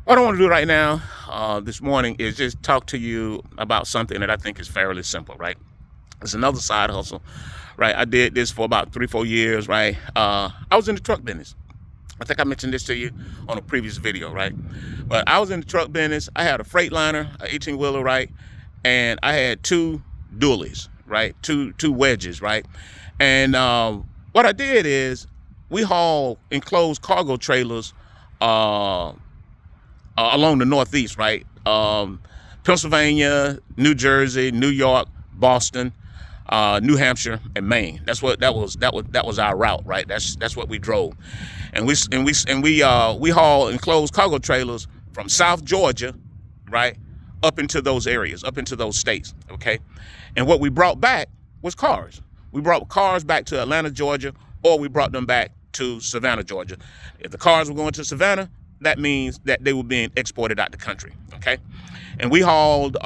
What I want to do right now, this morning, is just talk to you about something that I think is fairly simple, right? It's another side hustle, right? I did this for about 3, 4 years, right? I was in the truck business. I think I mentioned this to you on a previous video, right? But I was in the truck business. I had a Freightliner, an 18-wheeler, right? And I had two dualies, right? Two wedges, right? And what I did is we haul enclosed cargo trailers along the Northeast, right? Pennsylvania, New Jersey, New York, Boston, New Hampshire, and Maine. That was our route, right? That's what we drove, and we haul enclosed cargo trailers from South Georgia, right, up into those areas, up into those states, okay? And what we brought back was cars. We brought cars back to Atlanta, Georgia, or we brought them back to Savannah, Georgia. If the cars were going to Savannah, that means that they were being exported out the country, okay? And we hauled,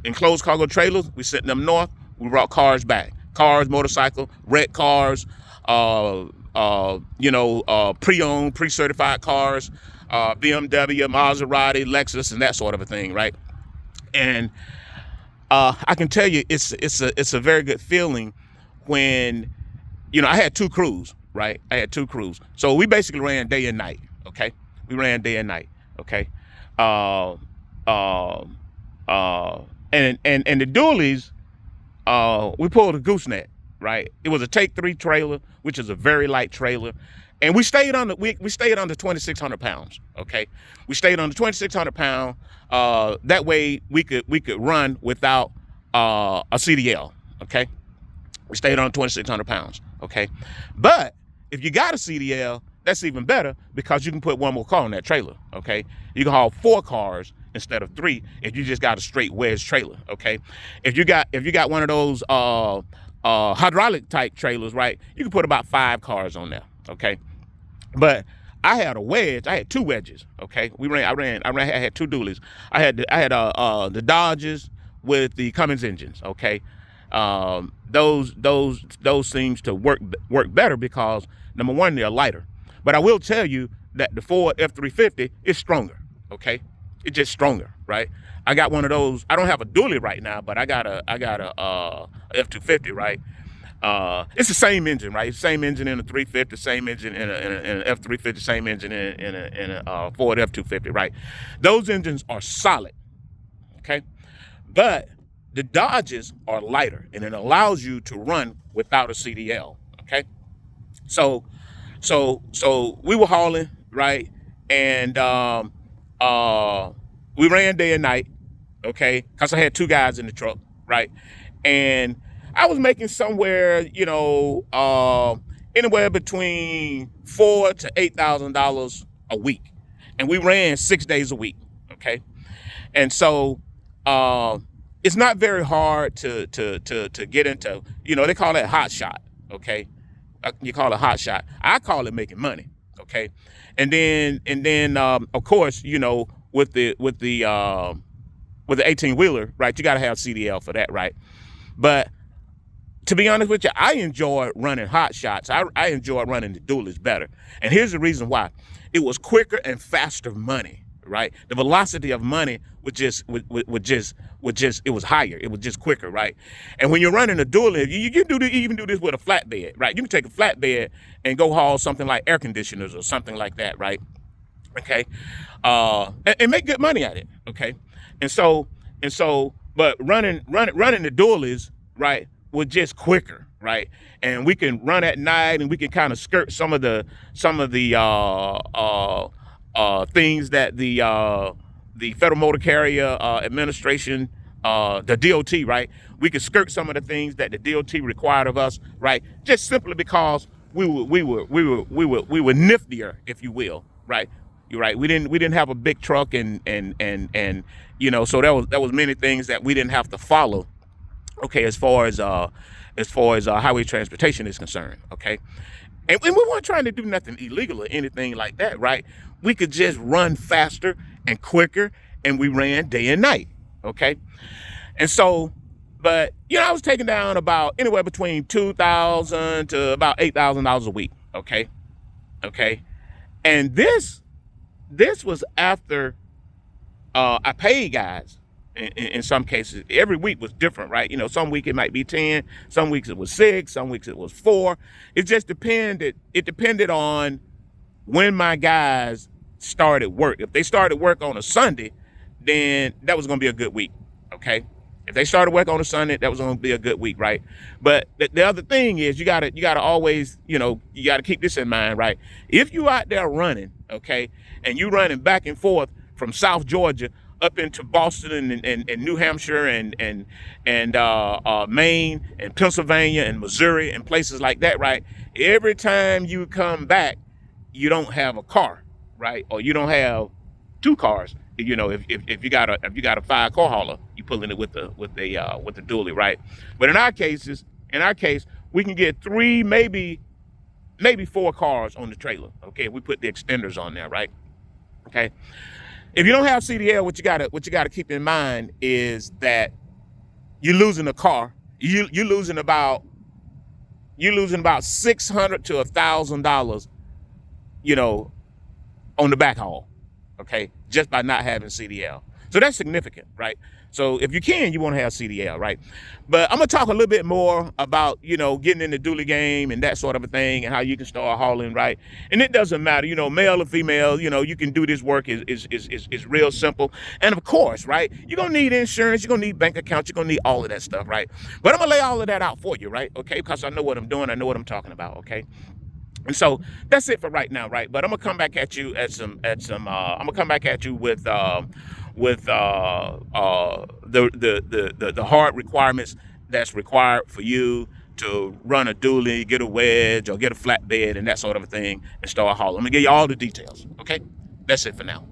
enclosed cargo trailers. We sent them north. We brought cars back. Cars, motorcycle, wrecked cars, pre-owned, pre-certified cars, BMW, Maserati, Lexus, and that sort of a thing, right? And I can tell you, it's a very good feeling when, I had two crews, right? I had two crews. So we basically ran day and night, okay? We ran day and night, okay? And the dualies, we pulled a gooseneck, right? It was a Take 3 trailer, which is a very light trailer. And we stayed under 2,600 pounds, okay? We stayed under 2,600 pounds. That way we could run without a CDL, okay? We stayed on 2,600 pounds, okay? But if you got a CDL, that's even better because you can put one more car on that trailer, okay? You can haul 4 cars instead of 3 if you just got a straight wedge trailer, okay? If you got one of those hydraulic type trailers, right, you can put about 5 cars on there, okay? But I had a wedge. I had 2 wedges, okay? I had 2 dualies. I had the Dodges with the Cummins engines, okay? Those seems to work better because, number one, they're lighter. But I will tell you that the Ford F350 is stronger, okay? It's just stronger, right? I got one of those. I don't have a dually right now, but I got a F250, right? It's the same engine, right? Same engine in a 350, same engine in an F350, same engine in a Ford F250, right? Those engines are solid, okay? But the Dodges are lighter, and it allows you to run without a CDL, okay? So we were hauling, right? And we ran day and night, okay? Because I had 2 guys in the truck, right? And I was making somewhere, anywhere between $4,000 to $8,000 a week, and we ran 6 days a week, okay? And so it's not very hard to get into. They call that hot shot, okay? You call it hot shot. I call it making money, okay? And then of course, with the 18-wheeler, right? You got to have CDL for that, right? But to be honest with you, I enjoy running hot shots. I enjoy running the dualies better. And here's the reason why. It was quicker and faster money, right? The velocity of money it was higher. It was just quicker, right? And when you're running a dually, you can even do this with a flatbed, right? You can take a flatbed and go haul something like air conditioners or something like that, right? Okay, and make good money at it, okay? And so, but running the dualies, right, was just quicker, right? And we can run at night, and we can kind of skirt some of the things that the Federal Motor Carrier Administration, the DOT, right? We could skirt some of the things that the DOT required of us, right? Just simply because we were niftier, if you will, right? You're right. We didn't have a big truck, and so there was many things that we didn't have to follow, okay, as far as highway transportation is concerned, okay? And we weren't trying to do nothing illegal or anything like that, right? We could just run faster and quicker, and we ran day and night, okay? And so, but, I was taking down about anywhere between $2,000 to about $8,000 a week, okay? And this this was after I paid guys. In some cases, every week was different, right? You know, some week it might be 10, some weeks it was 6, some weeks it was 4. It just depended. It depended on when my guys started work. If they started work on a Sunday, then that was going to be a good week, okay? If they started work on a Sunday, that was going to be a good week, right? But the other thing is you gotta always, you know, you gotta keep this in mind, right? If you out there running, okay, and you running back and forth from South Georgia up into Boston and New Hampshire and Maine and Pennsylvania and Missouri and places like that, right? Every time you come back, you don't have a car, right? Or you don't have 2 cars. You know, if you got a 5-car hauler, you pulling it with the dually, right? But in our case, we can get 3, maybe 4 cars on the trailer. Okay, we put the extenders on there, right? Okay. If you don't have CDL, what you gotta keep in mind is that you're losing a car. You're losing about $600 to $1,000, you know, on the backhaul, okay, just by not having CDL. So that's significant, right? So if you can, you want to have CDL, right? But I'm gonna talk a little bit more about, you know, getting in the dually game and that sort of a thing, and how you can start hauling, right? And it doesn't matter, you know, male or female, you know, you can do this work. Is real simple. And of course, right, you're gonna need insurance, you're gonna need bank accounts, you're gonna need all of that stuff, right? But I'm gonna lay all of that out for you, right? Okay, because I know what I'm doing, I know what I'm talking about, okay? And so that's it for right now, right? But I'm gonna come back at you I'm gonna come back at you with the hard requirements that's required for you to run a dually, get a wedge, or get a flatbed and that sort of a thing, and start hauling. I'm gonna give you all the details. Okay, that's it for now.